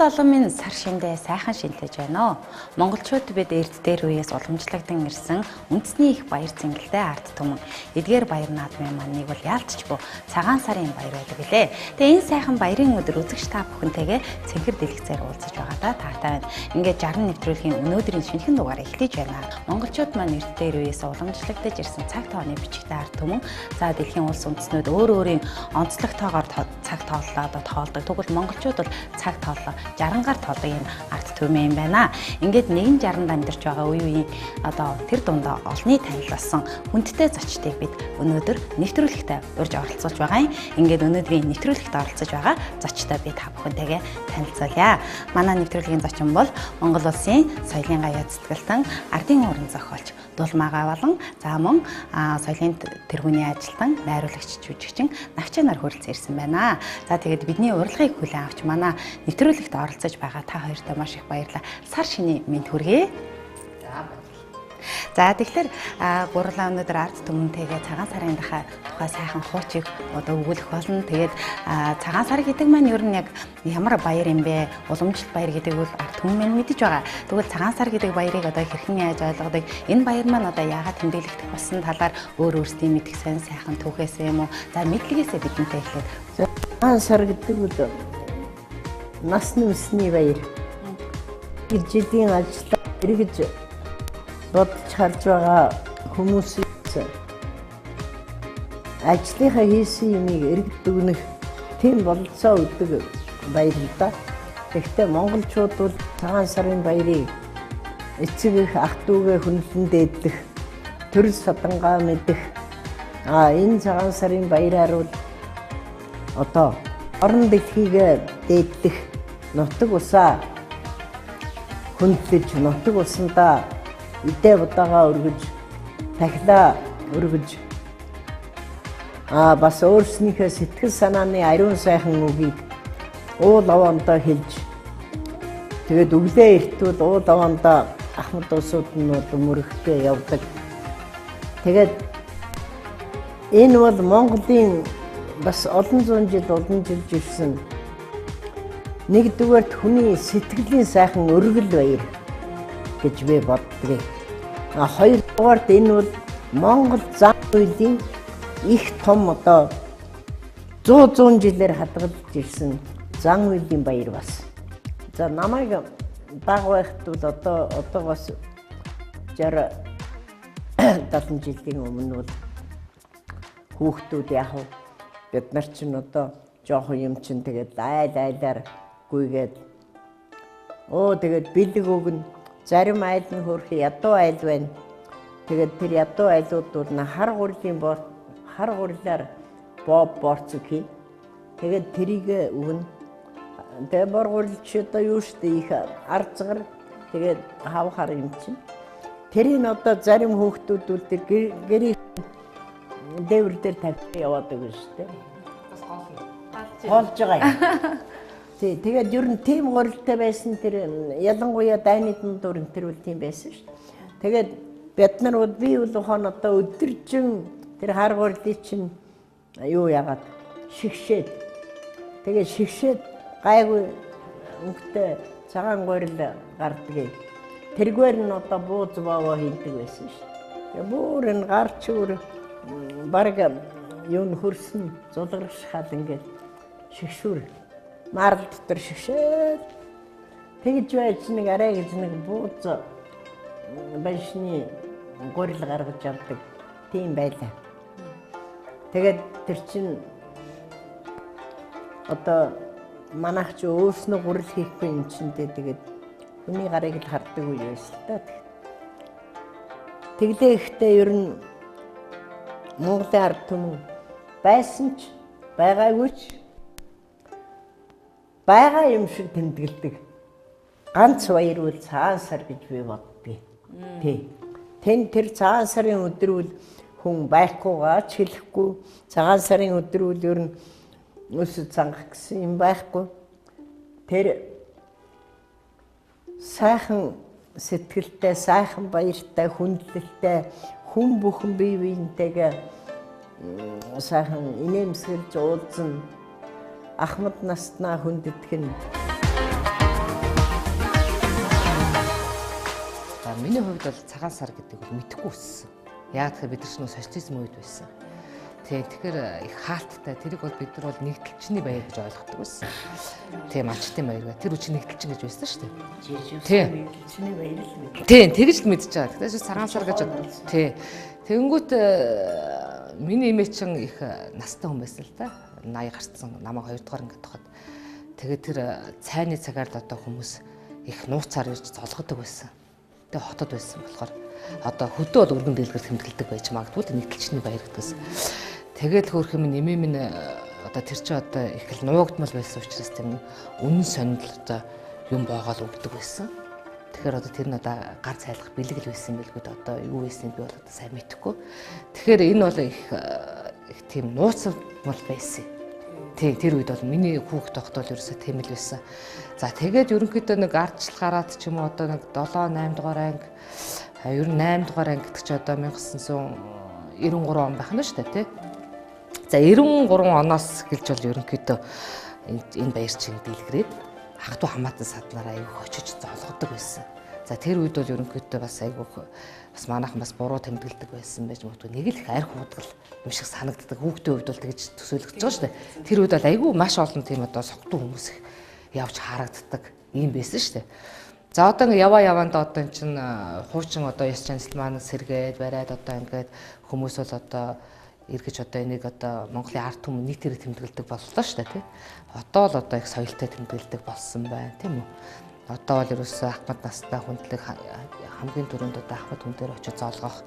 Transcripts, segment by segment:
олон минь сар шиндээ сайхан шинтэж байна. Монголчууд бид эрд дээр үеэс уламжлагдсан ирсэн үндэсний их баяр цэнгэлтэй ард түмэн. Эдгээр баяр наадмын маныг бол яалтчгүй цагаан сарын баяр байдаг билээ. Тэгээ энэ сайхан баярын өдөр үзэгч та бүхэнтэйгээ цэнхэр дэлгэцээр уулзаж байгаадаа таатай байна. Ингээд Жаран нэвтрүүлгийн өнөөдрийн шинэхэн дугаар эхлэж байна. Монголчууд маань эрд дээр үеэс уламжлагдаж ирсэн цаг тооны бичигтэй ард түмэн. За дэлхийн улс үндэстнүүд өөр өөрийн онцлогтойгоор цаг тооллоо тоолдог. Тэгвэл монголчууд бол цаг тооллоо 60-гаар тоолдог энэ ард түмэн юм байна. Ингээд 160-д амьдарч байгаа үеийн одоо тэр дундаа олонний танил болсон хүндтэй зочдыг бид өнөөдөр нэвтрүүлэгтээ урьж оролцуулж байгаа юм. Ингээд өнөөдрийн нэвтрүүлэгт оролцож байгаа зочдоо би та бүхэнтэйгээ танилцуулъя. Манай нэвтрүүлгийн зочин бол Монгол улсын соёлын гаяа цэцгэлтэн ардын уран зохиолч Ш.Дулмаагаа болон за мөн соёлын тэргүүний ажилтан найруулагч Жүжигчин Б.Навчаа нар хүрэлцэн ирсэн байна. За тэгээд бидний урилгыг хүлээн авч манай нэвтрүүлэгт оролцож байгаа та хоёртаа маш их баярлалаа. Сар шиний мэнд хүргэе. За тэгэхээр гурлаа өнөөдөр ард түмэнтэйгээ цагаан сарын тухай сайхан хуучиг одоо өгүүлэх болно. Тэгээд цагаан сар гэдэг маань ер нь яг ямар баяр юм бэ? Уламжлалт баяр гэдэг бол ард түмэн мэдэж байгаа. Тэгвэл цагаан сар гэдэг баярыг одоо хэрхэн яаж ойлгодог? Энэ баяр маань одоо яагаад тэмдэглэгдэх болсон талаар өөр өөрсдийн мэдих сайн сайхан түүхээсээ юм уу? За мэдлэгээсээ бидэнтэй эхлээд. Цагаан сар гэдэг бол насны өсний баяр. Жилийн ажлаа эргэж бодож харж байгаа хүмүүсийн ажлынхаа хийсэн юмыг эргэж дүгнэх тийм бололцоо өгдөг баяр л да. Гэхдээ монголчууд бол цагаан сарын баярыг эцэг их ах дүүгээ хүнлэн дээдэх, төрөл садангаа мэдэх. Энэ цагаан сарын баяраар бол одоо орон дэлхийг дээдэх, нутаг усаа хүндлэж, нутаг усандаа идэ будаага өргөж, тахилаа өргөж, бас өөрснийхөө сэтгэл санааны ариун сайхан үгийг уул овоондоо хэлж, тэгээд өглөө эртвэл уул овоондоо ахмад усууд нь мөрөгтэй явдаг. Тэгээд энэ бол Монголын бас олон зуун жил уламжилж ирсэн нэгдүгээрт хүний сэтгэлийн сайхан өргөл баяр гэж би боддог. Хоёрдугаарт энэ бол Монгол зан үйлийн их том одоо 100 жилээр хадгалж ирсэн зан үйлийн баяр бас. За намайг баг байхад бол одоогоос 60-70 жилийн өмнө бол хүүхдүүд яг бид нар чинь одоо жоохон юм чинь тэгээд айлаар гүйгээд тэгээд бэлэг өгнө. Зарим айл нь хөрх ядуу айл байна. Тэгээд тэр ядуу айлууд бол хар гурлаар борцог хий. Тэгээд тэрийг өгнө. Тэгээд бор гурлч одоо юу штэ их арцгар тэгээд хавхар юм чинь. Тэрийг одоо зарим хүүхдүүд бол тэр гэрийн дээвэр дээр тавьж яваад байгаа штэ. Голж байгаа юм. Тэгээд ер нь тийм гурилтай байсан тэр ялангуяа дайны дунд тэр үл тийм байсан шүү дээ. Тэгээд бид нар би бол одоо өдөржин тэр хар гурилыг чинь юу яагаад шигшээд тэгээд шигшээд гайгүй өнгөтэй цагаан гурил гардгийг тэргээр нь одоо бууз бааваа хийдэг байсан шүү дээ. Бүр энэ гарч өөр бараг юу н хөрсөн зулгаршхал ингээд шигшүүр марл дотор шигшээд тэгж байж нэг арай гэж нэг бууз баншны гурил гаргаж авдаг тийм байлаа. Тэгээд тэр чинь одоо манайх ч өөрснөө гурил хийхгүй юм чиндээ тэгээд хүний гарыг л хардаг үе байсан л та. Тэглээ ихтэй ер нь Монголын ард түмэн байсан ч байгаагүй ч байгаа юм шиг тэмдэглэдэг. Ганц баяр бол цагаан сар гэж би боддгийг. Тэр цагаан сарын өдөр бол хүн байхгүйгаа ч хэлэхгүй. Цагаан сарын өдөр бол ер нь өсөж цангах гэсэн юм байхгүй. Тэр сайхан сэтгэлтэй, сайхан баяртай, хүндлэлтэй хүн бүхэн бие биентэйгээ сайхан инээмсэглэж уулзна. Ахмад наснаа хүндэтгэн миний хувьд бол цагаан сар гэдэг бол мэдэхгүй өссөн. Яг тэгэхээр бид нар ч социализм үед байсан. Тэгэхээр их хаалттай. Тэрийг бол бид нар бол нэгдэлчний баяр гэж ойлгодог байсан. Малчтын баяр. Тэр үчиг нэгдэлчин гэж байсан шүү дээ. Нэгдэлчний баяр л мэд. Тэгж л мэдчихэж байгаа. Тэгэхээр цагаан сар гэж тэгэнгүүт миний эмээ чин их настай хүн байсан л да. 80 гарцсан намайг 2 дугаар ангид тоход. Тэгээд тэр цайны цагаар л одоо хүмүүс их нууцаар ирж золгодог байсан. Тэгээ хотод байсан болохоор одоо хөдөө бол өргөн дэлгэр тэмдэглэдэг байж магадгүй нэгдэлчний баяр гэдгээс. Тэгээд хөөх юм нэмээ минь одоо тэр чи одоо их л нуугдмал байсан учраас тэр үнэн сонирл одоо юм боогоол өгдөг байсан. Тэгэхээр одоо тэр нь одоо гар цайлах бэлэг л байсан билгүүд одоо юу байсан би бол одоо сайн мэдэхгүй. Тэгэхээр энэ бол их тийм нууцмал байсан. Тэр үед бол миний хүүхд тогтоол ерөөсөө тийм л байсан. За тэгээд ерөнхийдөө нэг ардчлал гараад ч юм уу одоо нэг 7 8 дугаар анги ер нь 8 дугаар анги гэдэг чи одоо 1993 он байх нь шүү дээ тий. За 93 оноос эхэлж бол ерөнхийдөө энэ баяр чин дэлгэрээд ах トゥ хамаатан саднараа аяг очиж золгодог байсан. За тэр үед бол ерөнхийдөө бас айгүйх бас манайхан бас буруу тэмдэглэдэг байсан байж магадгүй нэг л их арх худгал юм шиг санагддаг. Хүүхдийн хувьд бол тэгж төсөөлөгдөж байгаа шүү дээ. Тэр үед бол айгүй маш олон тийм одоо согтуу хүмүүс их явж харагддаг юм байсан шүү дээ. За одоо ингээ яваанд одоо эн чин хуучин одоо ёс заншил маань сэргээд бариад одоо ингээд хүмүүс бол одоо эргэж одоо энийг одоо Монголын ард түмэн нийтээр тэмдэглэдэг боллоо шүү дээ тий. Одоо л одоо их соёлтой тэмдэглэдэг болсон байна тийм үү. Одоо бол ерөөсөө ахмад настай хүндлэг хамгийн түрүүнд одоо ахмад хүн дээр очиж зоолгох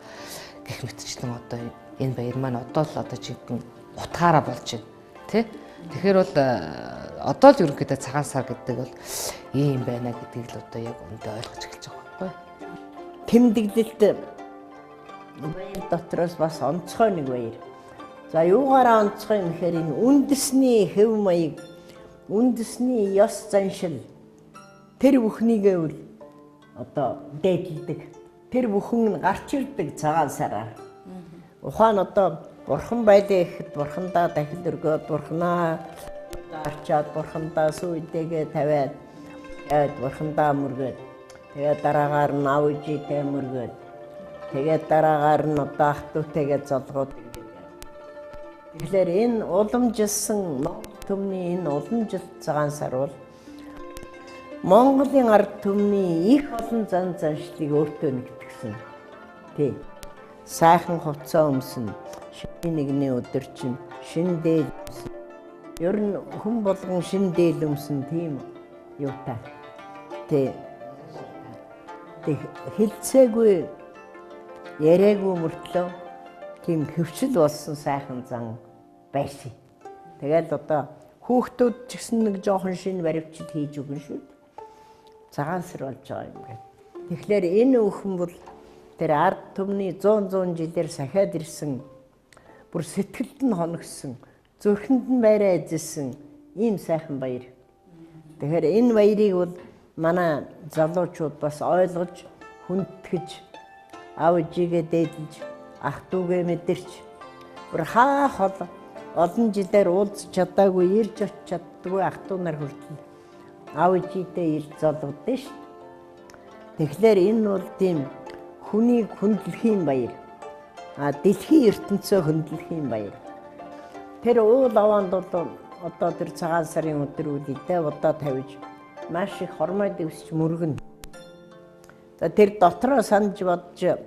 гэх мэтчлэн одоо энэ баяр маань одоо л одоо жинхэнэ утгаараа болж байна тий. Тэгэхээр бол одоо л ерөнхийдөө цагаан сар гэдэг бол ийм байна гэдгийг л одоо яг өндөө ойлгож эхэлж байгаа байхгүй. Тэмдэглэлт баяр дотроос бас онцгой нэг баяр. За юугаараа онцгой юм гэхээр энэ үндэсний хэв маяг, үндэсний ёс заншил тэр бүхнийгээ үл одоо дээдлдэг. Тэр бүхэн гарч ирдэг цагаан сараар. Ухаан одоо бурхан байлаа гэхэд бурхандаа дахил өргөөд бурханаа арчаад бурхандаа сүйдээгээ тавиад бурхандаа мөргөөд тэгээд дараагаар нь авжитэй мөргөөд тэгээд дараагаар нь одоо ах トゥ утэйгээ золгоод. Тэгэхээр энэ уламжилсан төмний энэ уламжилт цагаан сар бол Монголын ард түмний их олон зан заншлыг өөртөө нэгтгэсэн. Тий. Сайхан хувцас өмсөн, шинэ нэгний өдөр чинь шинэ дээл өмсөн. Ер нь хүн болгон шинэ дээл өмсөн тийм юутай. Тий. Хилцээгүй яриаггүй мөртлөө тийм хөвчл болсон сайхан зан байсан. Тэгэл одоо хүүхдүүд ч гэсэн нэг жоохон шинэ баривчил хийж өгнө шүү. Цагаан сар болж байгаа юм гээд. Тэгэхээр энэ өхөн бол тэр ард түмний 100 жилээр сахиад ирсэн бүр сэтгэлд нь хоногсон, зүрхэнд нь байраа эзэлсэн ийм сайхан баяр. Тэгэхээр энэ баярыг бол манай залуучууд бас ойлгож, хүндэтгэж, аав ээжигээ дээдлж, ах トゥ угээ мэдэрч бүр хаах олон жилээр уулзч чадаагүй, ирж очиж чаддгүй ах トゥ нар хүртэл аав ээжитэй ирж золгодсон шүү. Тэгэхээр энэ бол тийм хүнийг хүндлэхийн баяр. Дэлхийн ертөнцөө хүндлэхийн баяр. Тэр уул аваанд бол одоо тэр цагаан сарын өдөр үлдээ одоо тавьж маш их хормой дэвсч мөргөнө. За тэр дотроо санаж бодож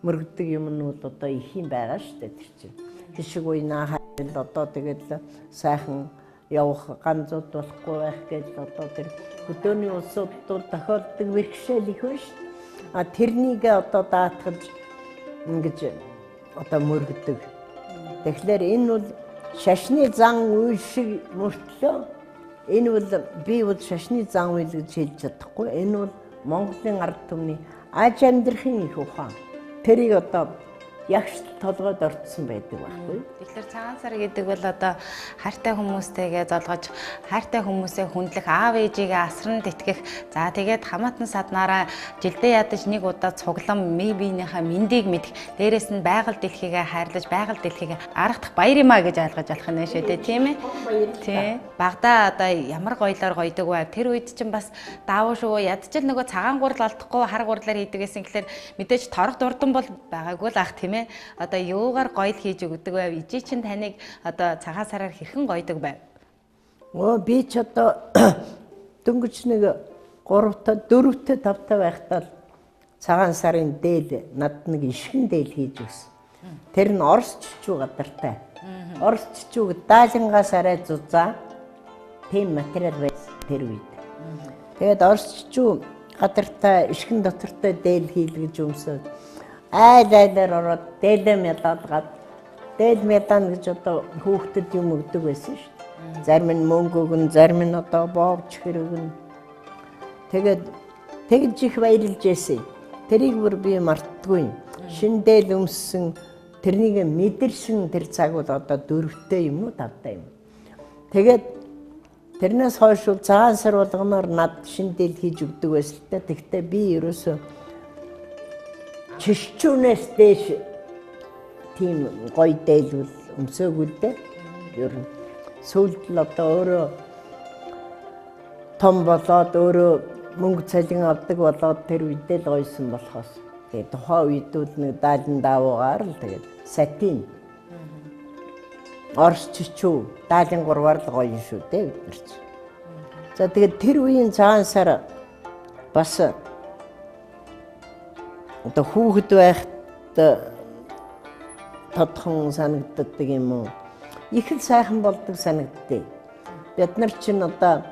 мөргөдөг юм нь бол одоо их юм байгаа шүү дээ тэр чинь. Хишиг уйнаа хайл одоо тэгэл сайхан явах ганцуд болохгүй байх гэж одоо тэр хөдөөний улсууд бол тохиолдог бэрхшээл их байна шүү. Тэрнийгээ одоо даатгаж ингэж одоо мөргөдөг. Тэгэхээр энэ бол шашны зан үйл шиг мөртлөө энэ бол би бол шашны зан үйл гэж хэлж чадахгүй. Энэ бол Монголын ард түмний аж амьдрахын их ухаан. Тэрийг одоо ягш толгойд орцсон байдаг байхгүй. Тэгэхээр цагаан сар гэдэг бол одоо хайртай хүмүүстэйгээ золгож, хайртай хүмүүсээ хүндлэх, аав ээжигээ асран тэтгэх. За тэгээд хамаатан саднаараа жилдээ ядаж нэг удаа цуглан биенийхээ мэндийг мэдэх. Дээрээс нь байгаль дэлхийгээ хайрлаж, байгаль дэлхийгээ аргадах баяр юмаа гэж ойлгож болох нь шүү дээ, тийм ээ? Тийм. Багада одоо ямар гоёлоор гойдог вэ? Тэр үед чинь бас даавуу шүү. Ядчил нөгөө цагаан гурал алдахгүй хар гурлаар хийдэг гэсэн гэхэлэр мэдээж торог дурдан бол байгаагүй л ах, тийм ээ? Одоо юугаар гоёл хийж өгдөг байв? Ижи чинь таныг одоо цагаан сараар хэрхэн гойдог байв? Би ч одоо дөнгөж нэг 3-та 4-та 5-та байхдаа цагаан сарын дээл над нэг ишгэн дээл хийж өгсөн. Тэр нь Орос чичүү гадартай. Орос чичүүг даалингаас арай зузаа тийм материал байсан тэр үед. Тэгээд Орос чичүү гадартай ишгэн дотортой дээл хийлгэж өмсөв. Айлаар ороод дээлээ мялалгаад дээл мялан гэж одоо хүүхдэд юм өгдөг байсан шүү дээ. Зарим нь мөнгө өгнө, зарим нь одоо боовч хэр өгнө. Тэгээд тэгж их баярлж байсан. Тэрийг бүр би мартдаггүй. Шин дээл өмссөн тэрнийг мэдэрсэн тэр цаг бол одоо 4-тэй юм уу 5-тай юм. Тэгээд тэрнээс хойш цагаан сар болгоноор над шин дээл хийж өгдөг байсан л та. Тэгтээ би ерөөсөө чишчүүнээс дээш тийм гоё дэйлүүл өмсөөгүй дээ. Ер нь сүүлд л одоо өөрөө том болоод өөрөө мөнгө цалин авдаг болоод тэр үедээ л гойсон болохоос тэгээд тухайн үедүүд нэг даалан даавуугаар л тэгээд сатин Орос чичүү даалан гурваар л гоё шүү дээ бид нар ч. За тэгээд тэр үеийн цагаан сар бас одоо хүүхэд байхад тодхон санагддаг юм уу? Их л сайхан болдог санагдтыг. Бид нар чинь одоо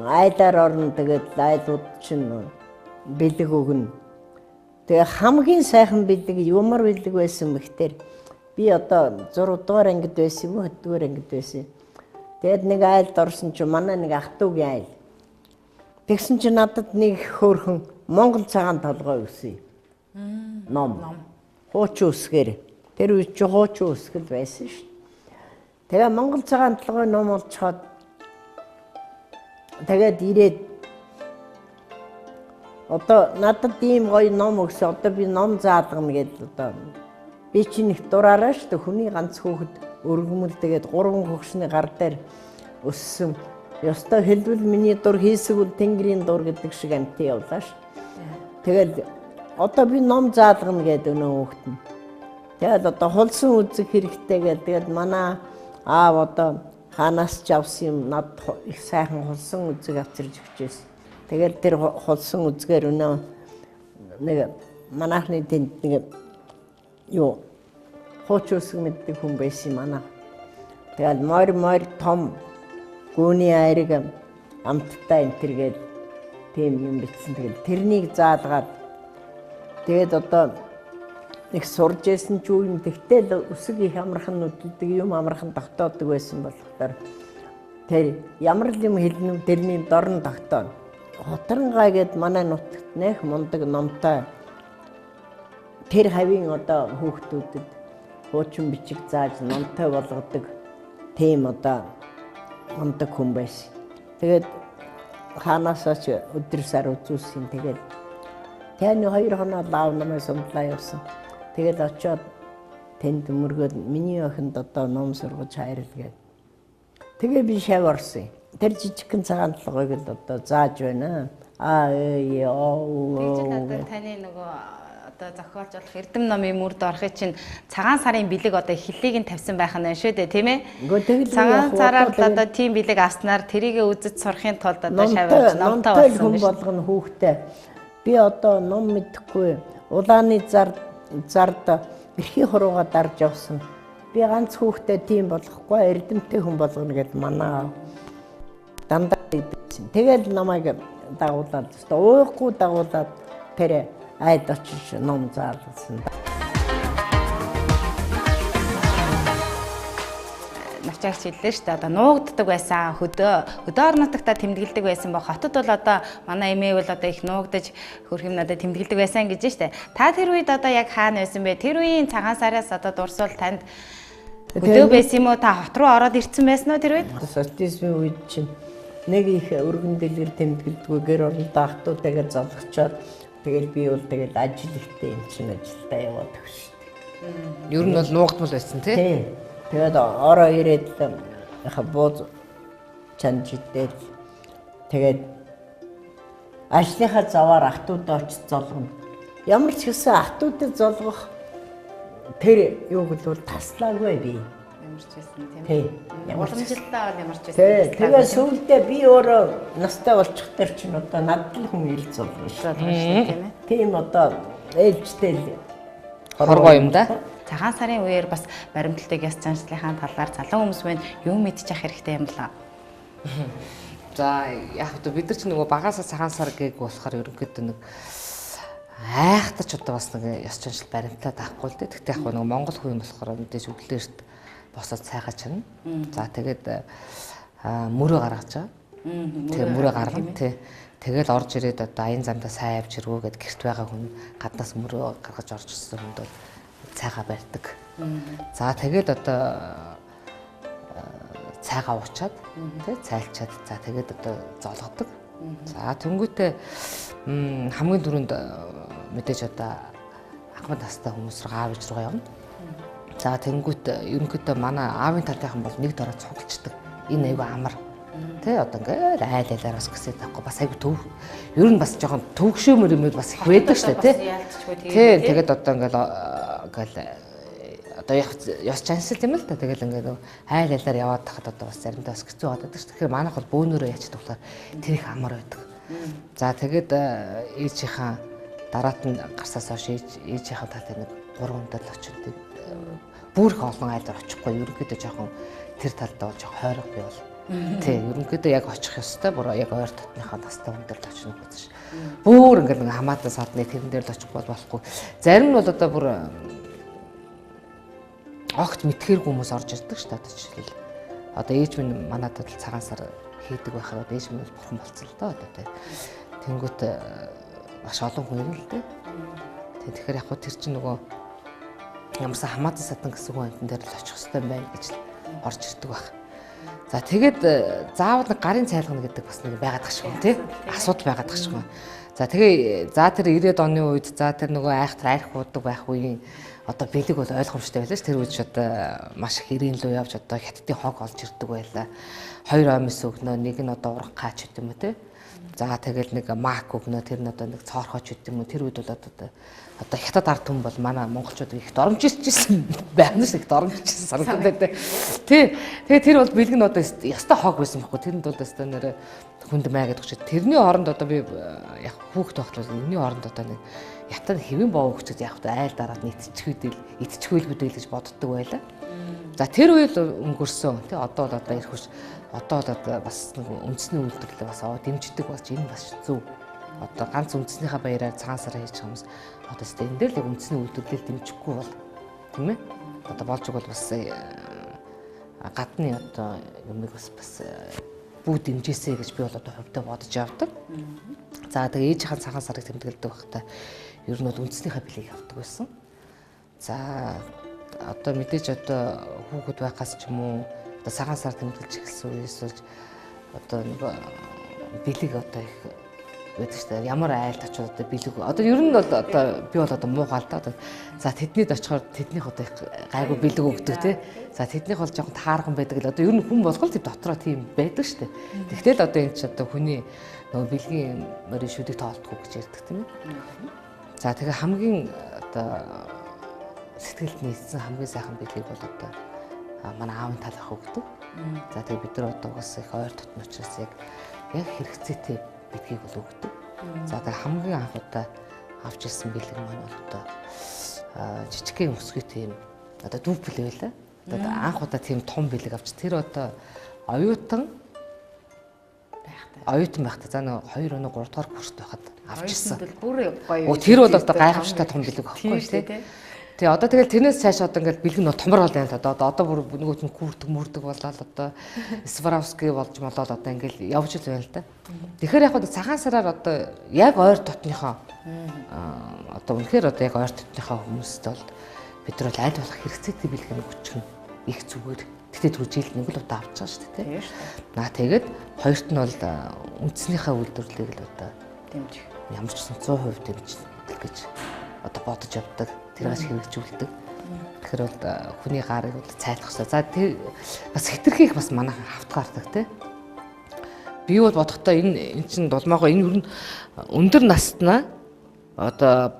айлаар орно тэгээд айлууд чинь бэлэг өгнө. Тэгээ хамгийн сайхан бэлэг юмар бэлэг байсан мэхтэр би одоо 6 дугаар ангид байсан юм уу 7 дугаар ангид байсан. Тэгээд нэг айлд орсон чинь манай нэг ах トゥ угийн айл. Тэгсэн чинь надад нэг хөөрхөн Монгол цагаан толгой өгсөн. Ном. Хуучин үсгээр. Тэр үед чи хуучин үсгэл байсан шүү. Тэгээ Монгол цагаан толгой ном олцоход тэгээд ирээд одоо надад ийм гоё ном өгсөн. Одоо би ном заалгана гэдээ одоо би чи нэг дураараа шүү. Хүний ганц хүүхэд өргөмөл тэгээд 3 хөгшний гар дээр өссөн. Ёстой хэлбэл миний дур хийсгүүл тэнгэрийн дур гэдэг шиг амттай явлаа шүү. Тэгээд одоо би ном заалгана гэдэг өнөө хүүхэд нь. Тэгээд одоо хулсан үзэх хэрэгтэй гэдэг. Тэгээд манай аав одоо хаанаас ч авсан юм над их сайхан хулсан үзэг авчирж өгчээсэн. Тэгээд тэр хулсан үзгээр өнөө нэг манайхны тэнд нэг юу хуучин үсэг мэддэг хүн байсан манай. Тэгээд морь том гүний айраг амттай энэ тэргээд тийм юм бичсэн. Тэгээд тэрнийг заалгаад тэгээд одоо нэг сурж байсан ч үгүй тэгтэл үсэг их амархан нүддэг юм амархан тогтоодог байсан болохоор тэр ямар л юм хэлнэ тэрний дорн тогтоо. Хотронгай гэд манай нутагт нэх мундаг номтой тэр хавийн одоо хүүхдүүдэд хуучин бичиг зааж номтой болгодог тийм одоо мундаг хүн байсан. Тэгээд хаанасаа ч өдөр сар үзүүлсэн. Тэгээд таны 2 хоноо лав намайг сумдлаа явсан. Тэгээд очиод тэнд мөргөд миний охинд одоо ном сургаж хайрлгээд. Тэгээ би шав орсон. Тэр жижигхэн цагаан толгойг л одоо зааж байна. Тэгээ одоо таны нөгөө одоо зохиолч болох эрдэм номын мөрд орохыг чинь цагаан сарын бэлэг одоо хиллийг нь тавьсан байх нь шүү дээ, тийм ээ? Цагаан сараар л одоо тийм бэлэг авснаар тэрийг үзэж сурахын тулд одоо шавьж номтой болсон хүн болгоно хүүхдээ. Би одоо ном мэдэхгүй улааны зард эрхийн хурууга дарж явсан. Би ганц хүүхдээ тийм болохгүй эрдэмтэй хүн болгоно гэд манаа дандаа бичсэн. Тэгэл намайг дагуулад уухгүй дагуулад тэр айд очиж ном заалсан. Монголчууд хэллээ шүү дээ. Одоо нуугддаг байсан хөдөө орон нутагта тэмдэглэдэг байсан ба хотод бол одоо манай эмээ бол одоо их нуугдаж хөрх юм надад тэмдэглэдэг байсан гэж штэ. Та тэр үед одоо яг хаана байсан бэ? Тэр үеийн цагаан сараас одоо дурсвал танд хөдөө байсан юм уу? Та хот руу ороод ирсэн байсан уу тэр үед? Социализмын үед чинь нэг их өргөн дэлгэр тэмдэглэдэггүй гэр оролдоо ахтуудаагаа залгачаад тэгэл би бол тэгэл ажил ихтэй юм чинь ажилдаа яваад өгсөн. Ер нь бол нуугдмал байсан тий. Тэгээд ороо ирээд яха бууз чанжидээд тэгээд ажлынхаа заваар ахтуудаа очиж золгоно. Ямар ч гэсэн ахтуудад золгох тэр юуг бол таслаагүй би. Ямар ч байсан тийм. Уламжлалтаа бол ямар ч байсан. Тэгээд сүүлдээ би өөрөө настай болчих төр чинь одоо надад л хүн ил золгоно шүү дээ. Тийм одоо ээлжтэй хоргоо юм да. Цагаан сарын үеэр бас баримтлагдаг яс заншлынхаа талаар залуу хүмүүс байна юм мэдчих хэрэгтэй юм байна. За яг одоо бид нар ч нөгөө багасаа цагаан сар гээг болохоор ерөнхийдөө нэг айхтач одоо бас нэг яс заншил баримтлаад авахгүй л дээ. Тэгтээ яг нөгөө монгол хүн болохоор мэдээж өглөөрт босоод цайгаа чана. За тэгээд мөрөө гаргаж байгаа. Тэгээ мөрөө гаргана тий. Тэгэл орж ирээд одоо аян замдаа сайн авч ирвүү гэд гэрт байгаа хүн гаднаас мөрөө гаргаж орж ирсэн хүнд бол цайгаа барьдаг. За тэгээд одоо цайгаа уучаад тий цайлчаад за тэгээд одоо золгодог. За тэнгуүтээ хамгийн түрүүнд мэдээж одоо ахмад настай хүмүүс рүү аав ээж рүүгээ явна. За тэнгуүт ерөнхийдөө манай аавын талынхан бол нэг дороо цуглцдаг. Энэ аягүй амар. Тэ одоо ингээд айл айлаар бас гэсээд байхгүй бас айгу төв. Ер нь бас жоохон төгшөөмөр юмуд бас их байдаг шүү дээ тий. Тэгээд одоо ингээд одоо яс чансл юм л да. Тэгэл ингээд айл айлаар яваад тахад одоо бас заримдаа бас хэцүү болоод шүү. Тэгэхээр манайх бол бөөнөрөө ячдаг болохоор тэр их амар байдаг. За тэгээд ээжийнхаа дараат нь гарсаас хойш ээжийнхаа талтай нэг 3 өдөр л очиод бүр их олон айлаар очихгүй ерөнхийдөө жоохон тэр талдаа бол жоохон хойрог би бол тий, ерөнхийдөө яг очих ёстой, бүр яг ойр дотныхаа настай хүн дээр л очих нь гэж. Бүр ингээд нэг хамаатан садны тэрэн дээр л очих болохгүй. Зарим нь бол одоо бүр огт мэдхээргүй хүмүүс орж ирдэг шүү дээ одоо жишээл. Одоо ээж минь манайд бол цагаан сар хийдэг байхад одоо ээж минь бол бурхан болцсон л доо одоо тий. Тэнгүүт маш олон хүн ирнэ л дээ. Тэгэхээр яг хөө тэр чинь нөгөө ямарсан хамаатан садан гэсэн хүн амтан дээр л очих ёстой байна гэж орж ирдэг байх. За тэгээд заавал нэг гарын цайлгана гэдэг бас нэг байгаад тах шиг тий. Асуудал байгаад тах шиг. За тэгээ за тэр 90-ад оны үед за тэр нөгөө айхтар арх уудаг байх үеийн одоо бэлэг бол ойлгомжтой байлаа ш. Тэр үед ч одоо маш их ирийн лөө явж одоо хятадын хог олж ирдэг байлаа. 2 омис өгнө, нэг нь одоо урах гаач гэдэг юм уу тий. За тэгэл нэг мак өгнө, тэр нь одоо нэг цоорхооч гэдэг юм уу. Тэр үед бол одоо хятад ард түмэн бол манай монголчууд их доромжижсэн байна ш. Их доромжижсэн санагдаад тий. Тэгээ тэр бол бэлэг нь одоо яста хог байсан байхгүй. Тэрэнд бол яста нэр хүнд маа гэдэг чинь тэрний оронд одоо би яг хүүхд байхад бол энэний оронд одоо нэг ятан хэвэн боо өгчөд яг айл дараад идчихвэлгүүдэл гэж боддог байлаа. За тэр үйл өнгөрсөн тий. Одоо бол одоо ирэх одоо бол бас нэг үндэсний үйлдвэрлэлээ бас дэмждэг болж энэ бас зөв. Одоо ганц үндэснийхээ баяраар цагаан сар хийж байгаа хүмүүс одоо тест энэ дээр л үндэсний үйлдвэрлэлийг дэмжихгүй бол тийм ээ. Одоо болж байгаа бол бас гадны одоо юмыг бас бүү дэмжээсэй гэж би бол одоо хувьдаа бодож явдаг. За тэгээ ээжийнхээ цагаан сарыг тэмдэглэдэг байхдаа ер нь бол үндэснийхээ билийг авдаг байсан. За одоо мэдээж одоо хүүхэд байхаас ч юм уу одоо цагаан сар тэмдэглэж эхэлсэн үеэс болж одоо нэг бэлэг одоо их байдаг шүү дээ. Ямар айлд очиод одоо бэлэг одоо ер нь бол одоо би бол одоо муухай л да. За тэднийд очихоор тэднийх одоо их гайгүй бэлэг өгдөг тий. За тэднийх бол жоохон таархан байдаг л одоо ер нь хүн болгол тийм дотроо тийм байдаг шүү дээ. Тэгтэл одоо энэ ч одоо хүний нөгөө бэлгийн морин шүдийг тоолдохгүй гэж ярьдаг тийм ээ. За тэгээ хамгийн одоо сэтгэлд нийцсэн хамгийн сайхан бэлгийг бол одоо манай аавын талынх өгдөг. За тэгээ бид нар одоо угсаа их ойр дотн учраас яг хэрэгцээтэй бэлгийг бол өгдөг. За тэгээ хамгийн анх удаа авч ирсэн бэлэг маань бол одоо жижигхэн өсгий тийм одоо дүүпл байлаа. Одоо анх удаа тийм том бэлэг авч тэр одоо оюутан байхдаа за нэг 2 өнөө 3 дахь курст байхад авч ирсэн. Бүр гоё. Тэр бол одоо гайхамшигтай том бэлэг байхгүй тий. Тэгээ одоо тэгэл тэрнээс цааш одоо ингээл бэлгэн нь томор бол байна л одоо бүр нөгөөт нь күрдэг мөрдөг болоод одоо Сваровский болж молоод одоо ингээл явж л байна л да. Тэгэхээр яг цагаан сараар одоо яг ойр дотныхоо одоо үнэхээр одоо яг ойр дотныхоо хүмүүстэй бол бид нар аль болох хэрэгцээтэй бэлгэн өчгөн их зүгээр. Тэгтээ түрүү жилд нэг л удаа авч байгаа шүү дээ. Тийм шүү. Тэгээд хоёрт нь бол үндснийхээ үйлдвэрлэлийг л одоо дэмжих. Ямар ч гэсэн 100% дэмжих гэж одоо бодож явдаг. Тэрээс хэрэгжүүлдэг. Тэгэхээр бол хүний гарыг бол цайлахсаа. За тэр бас хитрхийх бас манайхан хавтгаардаг тий. Би бол бодохдоо энэ чинь дулмаагаа энэ ер нь өндөр настнаа одоо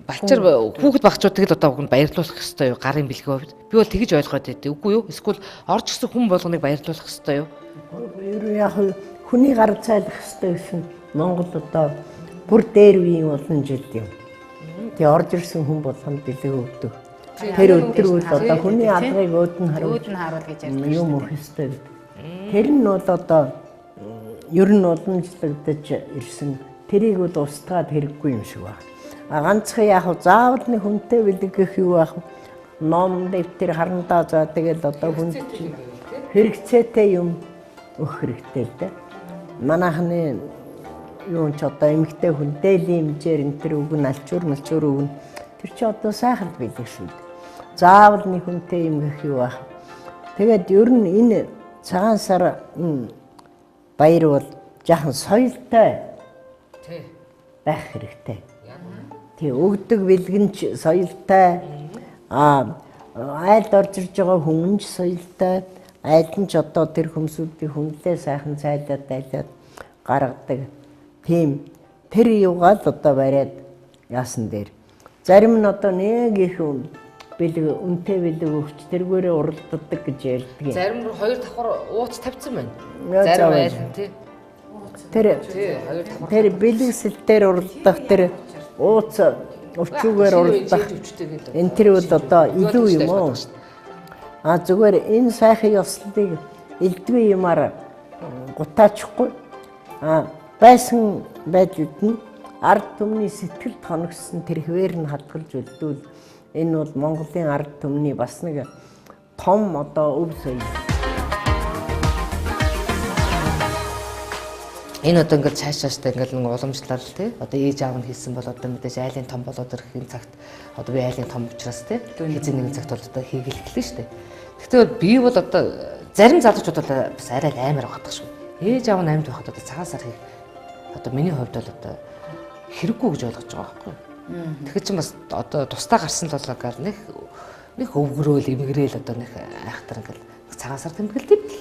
балчир хүүхэд багчуудыг л одоо баярлуулах хэрэгтэй юу гарын бэлгийн хувьд. Би бол тэгж ойлгоод байдیں۔ Үгүй юу? Эсвэл орж ирсэн хүн болгоныг баярлуулах хэрэгтэй юу? Ер нь яг хүний гар цайлах хэрэгтэй гэсэн Монгол одоо бүр дээр үеийн олон жил юм. Тэгээ орж ирсэн хүн болгонд бэлэг өгдөг. Тэр өдөр үл одоо хүний алгыг өөд нь харуул гэж ярьдаг. Юм өгөх хэрэгтэй. Тэр нь бол одоо ер нь уламжлагдаж ирсэн. Тэрийг бол устгаад хэрэггүй юм шиг байна. Ганцхан яг заавал нэг хүнтэй бэлэг гэх юу байх вэ? Ном дэвтэр харандаа за тэгэл одоо хүн хэрэгцээтэй юм өгөх хэрэгтэй л дээ. Манайхны юу ч одоо эмэгтэй хүн дээлийн хэмжээр энэ төр өгн алчуур малчуур өгн тэр чи одоо сайхан бэлэг шүү дээ. Заавал нэг хүнтэй юм гэх юу байх. Тэгээд ер нь энэ цагаан сар баяр бол жаахан соёлтой байх хэрэгтэй. Тий өгдөг бэлгэнч соёлтой айлд орж ирж байгаа хүмүүнч соёлтой айл нь ч одоо тэр хүмүүсүүдийн хүнлээ сайхан цайлаад дайлаад гаргадаг. Тийм тэр юугаа л одоо бариад яасан дээр зарим нь одоо нэг их бэлэг үнэтэй бэлэг өгч тэргээрээ уралддаг гэж ярьдаг. Зарим нь хоёр давхар ууц тавьсан байна. Зарим айл нь тий. Тэр бэлгэсэл дээр уралдах тэр ууц өвчүүгээр уралдах энэ тэр бол одоо илүү юм уу? Зүгээр энэ сайхан ёслолыг элдвээ юмар гутаачихгүй байсан байдлууд нь ард түмний сэтгэлд хоногссон тэр хിവэр нь хадгалж үлдвэл энэ бол Монголын ард түмний бас нэг том одоо өв соёл. Энэ одоо ингээд цаашаастай ингээд нэг уламжлал тий. Одоо ээж аав нь хийсэн бол одоо мэдээж айлын том болоод ирэхин цагт одоо би айлын том учраас тий. Хэзээ нэгэн цагт бол одоо хийгэлтэлнэ шүү дээ. Гэхдээ би бол одоо зарим залуучууд бол бас арай амар багтах шүү. Ээж аав нь амьд байхад одоо цагаан сар хийх одоо миний хувьд бол одоо хэрэггүй гэж ойлгож байгаа байхгүй. Тэгэхээр чи бас одоо тусдаа гарсан л болоогаар нэг өвгөрөөл эмгрээл одоо нэг айхтар ингээд цагаан сар тэмдэглэдэг бил.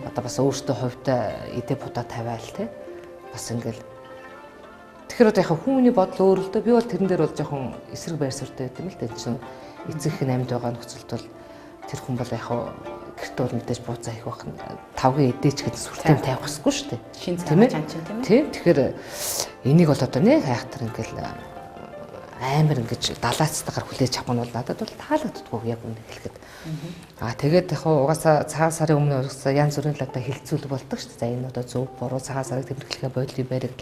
Одоо бас өөртөө хувьтай эдэ будаа тавиал те бас ингээл тэгэхээр одоо яг хүмүүний бодол өөр л дөө би бол тэрэн дээр бол жоохон эсрэг байр суурьтай байт юм л дээ чинь эцэг их амьд байгаа нөхцөлд бол тэр хүн бол яг гэртээ бол мэдээж бууцаа их байх нь тавгийн эдээч гэдэг сүртэй тавих хэрэггүй шүү дээ шин цагаан чанчин тийм ээ тийм тэгэхээр энийг бол одоо нэг хайхтар ингээл амар ингэж далаацтайгаар хүлээж авах нь бол надад бол таалагддаггүй яг үнэ хэлэхэд. Тэгээд яг угаасаа цагаан сарын өмнө угаасаа янз бүрийн л одоо хилцүүлэг болдог шүү дээ. За энэ одоо зөв буруу цагаан сарыг тэмдэглэхээ бодлын байрыг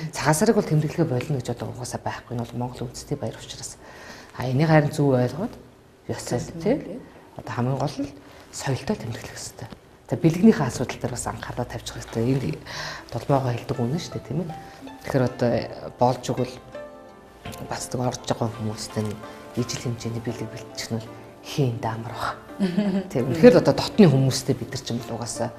цагаан сарыг бол тэмдэглэхээ болно гэж одоо угаасаа байхгүй нь бол Монгол үндэстний баяр учраас. Энийг харин зөв ойлгоод ёстой тийм. Одоо хамгийн гол нь соёлтой тэмдэглэх хэрэгтэй. За бэлгнийхээ асуудал дээр бас анхаарал тавьчих хэрэгтэй. Энэ дулмаагаа хэлдэг үнэ шүү дээ тийм ээ. Тэгэхээр одоо болж игэл бас тэг орж байгаа хүмүүстэй ижил хэмжээний бэлэг бэлтчих нь хийн даамар баг. Тийм. Тэгэхээр одоо дотны хүмүүстэй бид нар ч юм бол угаасаа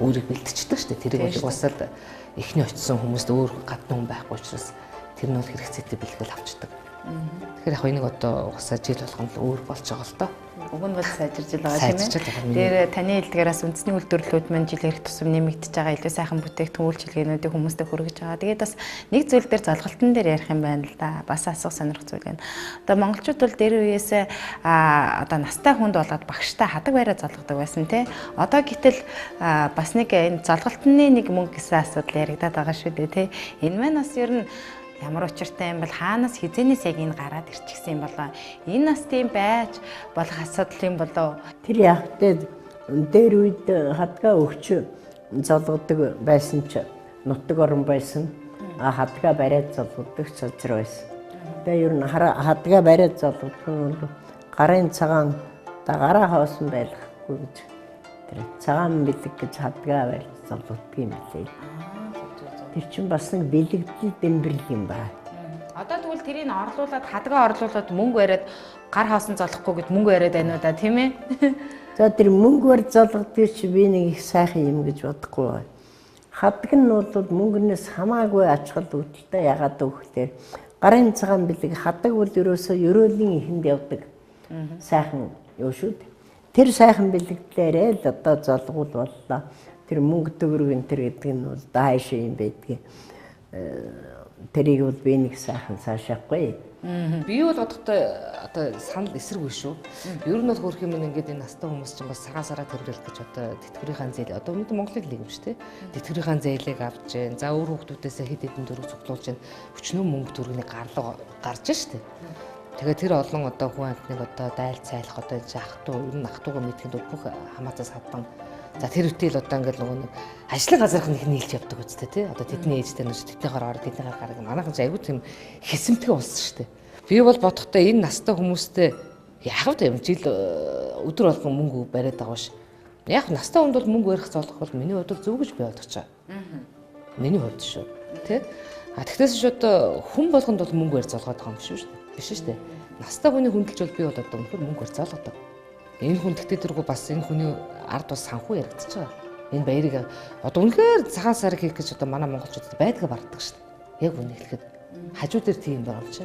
өөрийг бэлтчихдэг шүү дээ. Тэрийг бол угаасаа л эхний очисон хүмүүст өөр гадна хүн байхгүй учраас тэр нь бол хэрэгцээтэй бэлгээл авчдаг. Тэгэхээр яг энийг одоо угаасаа жил болгоно л өөр болж байгаа л доо. Уг нь бол сайжирж байгаа тийм ээ. Тэр таны хэлдгээрээс үндэсний үйлдвэрлэлүүд маань жил ирэх тусам нэмэгдэж байгаа илүү сайхан бүтээгдэхүүн үйлчилгээнүүдийг хүмүүстээ хүргэж байгаа. Тэгээд бас нэг зүйл дээр золголтон дээр ярих юм байна л да. Бас асуух сонирх зүйл байна. Одоо монголчууд бол дээр үеэсээ одоо настай хүнд болоод багштай хадаг байраа золгодог байсан тийм. Одоо гэтэл бас нэг энэ золголтны нэг мөнгө гэсэн асуудал яригадаад байгаа шүү дээ тийм. Энэ маань бас ер нь ямар учиртай юм бол хаанаас хизэнээс яг энэ гараад ирчихсэн юм болоо. Энэ нас тийм байж болох асуудал юм болоо. Тэр явтад дээр үед хадгаа өгч золгодог байсан ч нутаг орон байсан. Хадгаа бариад золгодог цозор байсан. Тэгээ ер нь хадгаа бариад золгодог нь гарын цагаан гараа хоосон байхгүй гэж тэр цагаан бэлэг гэж хадгаа барьж золгоддог юм лээ. Тэр чинь бас нэг бэлэгдэл дэмбэрл юм байна. Одоо тэгвэл тэрийг орлуулад хадгаа орлуулад мөнгө бариад гар хоосон золохгүй гэд мөнгө бариад байна уу да тийм ээ? За тэр мөнгөөр золгодгийг чи би нэг их сайхан юм гэж бодохгүй байна. Хадг нь бол мөнгөнөөс хамаагүй ач холбогдолтой ягаад гэвэл гарын цагаан бэлэг хадаг бол ерөөсөө ерөөлийн ихэнд явдаг. Сайхан юу шүү дээ. Тэр сайхан бэлэгдлээрээ л одоо золгуул боллоо. Тэр мөнгө төгрөг энэ төр гэдэг нь бол хаашаа юм байдгийг. Тэрийг бол би нэг сайхан цаашаахгүй. Би бол одохдоо одоо санал эсэргүй шүү. Ер нь бол хөрх юм ингээд энэ настай хүмүүс чинь бас цагаан сараа төрүүлэх гэж одоо тэтгэврийн зээл одоо өнөөдөр Монголыг л юм шүү дээ. Тэтгэврийн зээлийг авч जैन. За өөр хүүхдүүдээс хэд хэдэн төгрөг цуглуулж जैन. Хүчнөө мөнгө төгрөгийн гарлага гарч шүү дээ. Тэгэхээр тэр олон одоо хүн амтныг одоо daйл цайлах одоо энэ ах トゥ ер нь ах トゥ мэдхэд бүх хамаатаас хадсан. За тэр үтэл одоо ингээд нөгөө нэг ажлын газарх нэг нийлж явдаг үстэй тий. Одоо тэдний ээжтэй нүж тэднийхээр ороод тэднийхээр гараг манайхан ч айгүй тийм хэсэмтгэ болсон шүү дээ. Би бол бодохдоо энэ настай хүмүүстэй яах вэ юм жил өдөр болгон мөнгө бариад байгаа ш. Яг настай хүнд бол мөнгө барих золох бол миний хувьд зөв гэж би бодож байгаа. Миний хувьд шүү. Тэ? Тэгтээс ч одоо хүн болгонд бол мөнгө барь золгоод байгаа юм шүү дээ. Биш шүү дээ. Настай хүний хүндэлж бол би бол одоо өнөхөр мөнгө барь золгодог. Энэ хүн тэгтээ дэргүү бас энэ хүний ард бас санхүү яригдчихэж байгаа. Энэ баярыг одоо үнэхээр цагаан сар хийх гэж одоо манай монголчуудад байдгаа барддаг шүү дээ. Яг үнэ хэлэхэд хажуу дээр тийм байгаа юм чи.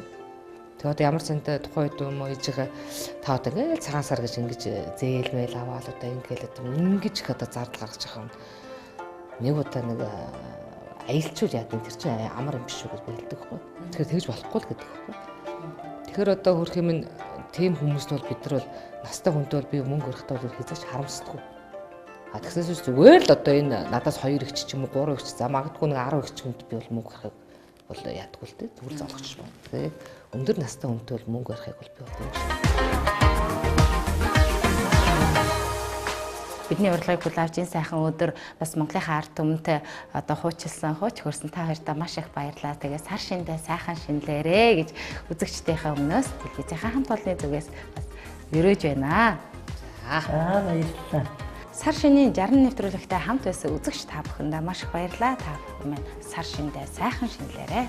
Тэгээд одоо ямар цантай тухайн үед юм уу ээжигээ та одоо ингээл цагаан сар гэж ингэж зээлмэл аваад одоо ингээл одоо ингэж их одоо зардал гаргаж байгаа юм. Нэг удаа нэг аялчуул яадаг тэр чинь амар юм биш үү гэж бэлддэг байхгүй. Тэгэхээр тэгж болохгүй л гэдэг байхгүй. Тэгэхээр одоо хөрх юм тийм хүмүүст бол бид нар бол настай хүнтэй бол би мөнгө өрөхтэй бол хязгаарч харамсдаггүй. Тэгсээс зүгээр л одоо энэ надаас 2 ихч ч юм уу 3 ихч за магадгүй нэг 10 ихч хүнд би бол мөнгө өрөхийг бол яадаггүй л дээ. Тэгвэл золгоч байна. Тэгээ өндөр настай хүнтэй бол мөнгө өрөхийг бол би бодож байна. Бидний урилгыг хүлээж энэ сайхан өдөр бас Монголынхаа ард түмэнтэй одоо хуучилсан хууч хөрсөн та хоёртаа маш их баярлалаа. Тэгээ сар шиндээ сайхан шинлээрээ гэж үзэгчдийнхээ өмнөөс телевизийнхаа хамт олонны зүгээс бас өрөөж байна. Баярлалаа. Сар шинийн Жаран нэвтрүүлэгтэй хамт байсан үзэгч та бүхэндээ маш их баярлалаа. Та бүхэн минь сар шиндээ сайхан шинлээрээ.